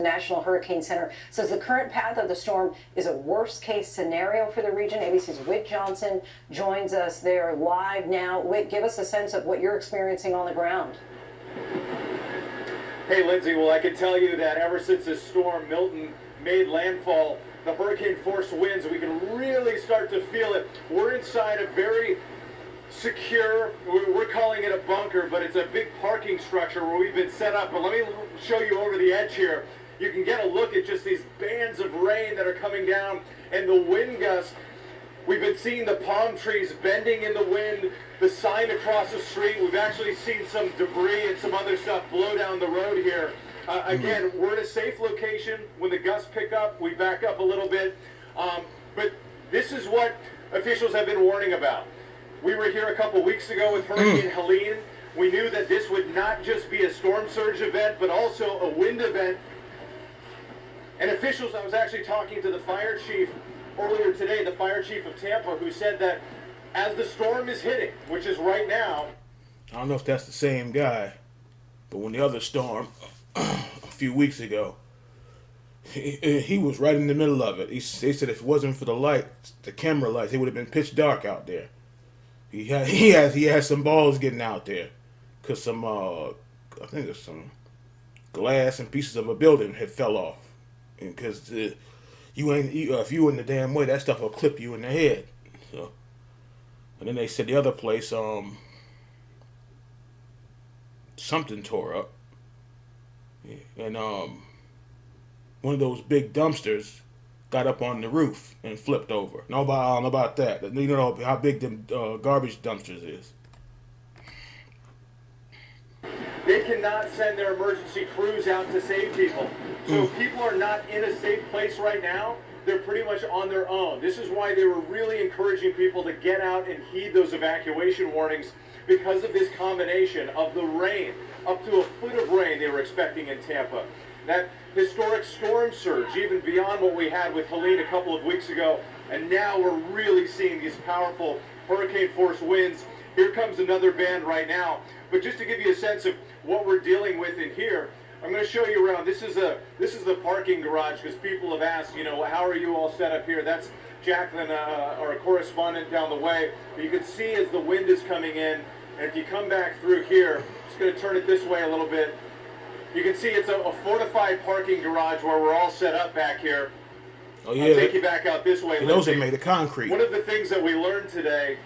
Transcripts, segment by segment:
National Hurricane Center says the current path of the storm is a worst-case scenario for the region. ABC's Whit Johnson joins us there live now. Whit, give us a sense of what you're experiencing on the ground. Hey, Lindsay, well, I can tell you that ever since this storm, Milton, made landfall, the hurricane-force winds, we can really start to feel it. We're inside a very secure, we're calling it a bunker, but it's a big parking structure where we've been set up. But let me show you over the edge here. You can get a look at just these bands of rain that are coming down and the wind gusts. We've been seeing the palm trees bending in the wind, the sign across the street. We've actually seen some debris and some other stuff blow down the road here. Again, we're in a safe location. When the gusts pick up, we back up a little bit. But this is what officials have been warning about. We were here a couple weeks ago with Hurricane Helene. We knew that this would not just be a storm surge event, but also a wind event. And officials, I was actually talking to the fire chief earlier today, the fire chief of Tampa, who said that as the storm is hitting, which is right now. I don't know if that's the same guy, but when the other storm a few weeks ago, he was right in the middle of it. They said if it wasn't for the lights, the camera lights, it would have been pitch dark out there. He had some balls getting out there, cause some I think there's some glass and pieces of a building had fell off, and cause if you in the damn way, that stuff will clip you in the head. So, and then they said the other place something tore up, and one of those big dumpsters got up on the roof and flipped over. I don't know about that. You know how big them garbage dumpsters is. They cannot send their emergency crews out to save people. So if people are not in a safe place right now, they're pretty much on their own. This is why they were really encouraging people to get out and heed those evacuation warnings, because of this combination of the rain, up to a foot of rain they were expecting in Tampa. That historic storm surge, even beyond what we had with Helene a couple of weeks ago, and now we're really seeing these powerful hurricane-force winds. Here comes another band right now. But just to give you a sense of what we're dealing with in here, I'm going to show you around. This is the parking garage, because people have asked, you know, how are you all set up here? That's Jacqueline, our correspondent down the way. But you can see as the wind is coming in, and if you come back through here, just going to turn it this way a little bit. You can see it's a fortified parking garage where we're all set up back here. Oh yeah. I'll take you back out this way. Those are made of concrete. One of the things that we learned today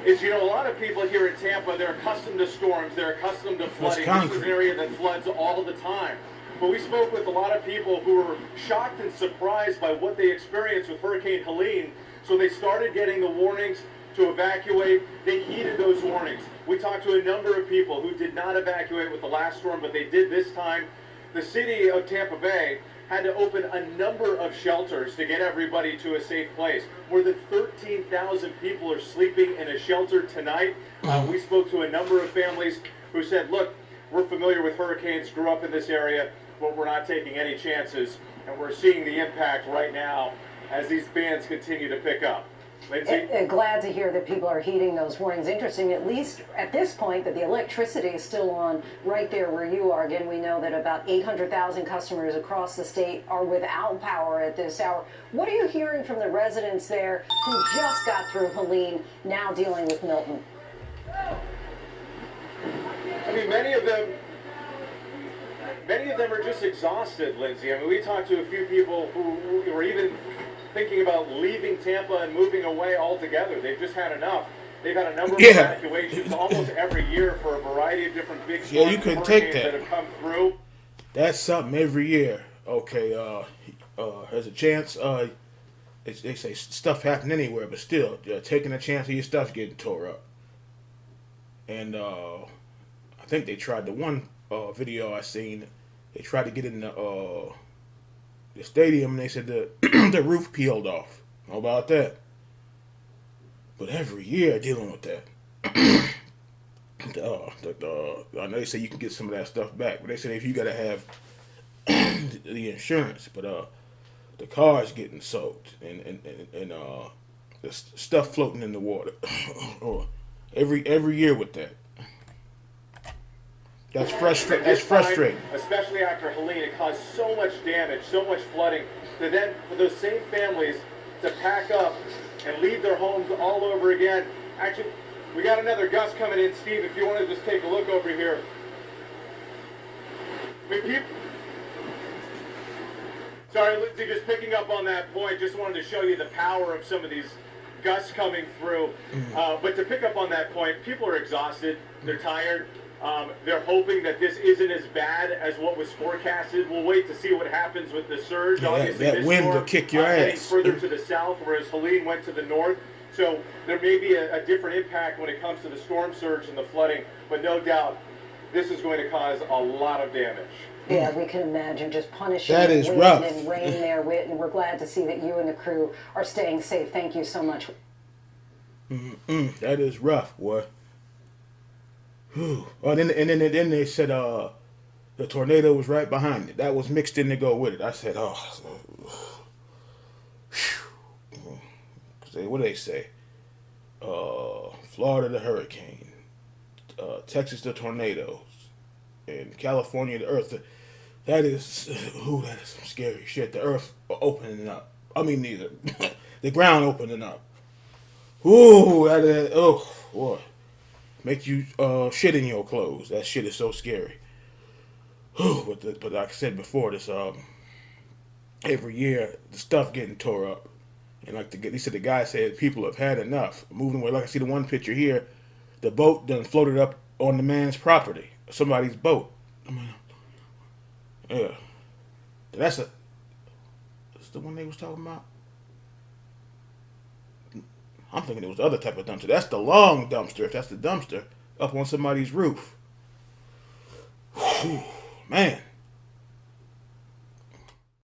is, you know, a lot of people here in Tampa, they're accustomed to storms, they're accustomed to flooding. This is an area that floods all the time. But we spoke with a lot of people who were shocked and surprised by what they experienced with Hurricane Helene. So they started getting the warnings to evacuate. They heeded those warnings. We talked to a number of people who did not evacuate with the last storm, but they did this time. The city of Tampa Bay had to open a number of shelters to get everybody to a safe place. More than 13,000 people are sleeping in a shelter tonight. We spoke to a number of families who said, look, we're familiar with hurricanes, grew up in this area, but we're not taking any chances. And we're seeing the impact right now as these bands continue to pick up. Lindsay? Glad to hear that people are heeding those warnings. Interesting, at least at this point, that the electricity is still on right there where you are. Again, we know that about 800,000 customers across the state are without power at this hour. What are you hearing from the residents there who just got through Helene, now dealing with Milton? I mean, many of them are just exhausted, Lindsay. I mean, we talked to a few people who were even thinking about leaving Tampa and moving away altogether. They've just had enough. They've had a number of evacuations almost every year for a variety of different big storms you can take that. that have come through. That's something every year. Okay, there's a chance. They say stuff happen anywhere, but still, taking a chance of your stuff getting tore up. And I think they tried the one video I seen. They tried to get in the stadium, and they said the roof peeled off. How about that? But every year dealing with that. I know they say you can get some of that stuff back, but they said if you got to have the insurance, but the car's getting soaked and the stuff floating in the water. Every year with that. That's And That's this time, frustrating. especially after Helene, it caused so much damage, so much flooding, that then for those same families to pack up and leave their homes all over again. Actually, we got another gust coming in, Steve. If you want to just take a look over here. I mean, sorry, Lindsay, just picking up on that point. Just wanted to show you the power of some of these gusts coming through. But to pick up on that point, people are exhausted. They're tired. They're hoping that this isn't as bad as what was forecasted. We'll wait to see what happens with the surge. Yeah, Obviously, that this wind storm, will kick your heading ass. further to the south, whereas Helene went to the north. So there may be a different impact when it comes to the storm surge and the flooding, but no doubt this is going to cause a lot of damage. Yeah, we can imagine just punishing That is wind rough. and rain there, Whit, and we're glad to see that you and the crew are staying safe. Thank you so much. That is rough, boy. Whew. Oh, then they said the tornado was right behind it. That was mixed in to go with it. I said, oh. What do they say? Florida the hurricane, Texas the tornadoes, and California the earth. That is some scary shit. The earth opening up. I mean, the ground opening up. Ooh, oh boy, make you shit in your clothes. That shit is so scary. But like I said before, this every year the stuff getting tore up. And like he said, the guy said people have had enough. Moving away. Like I see the one picture here, the boat done floated up on the man's property, somebody's boat. Yeah, that's the one they was talking about. I'm thinking it was the other type of dumpster. That's the long dumpster. If that's the dumpster up on somebody's roof, whew, man.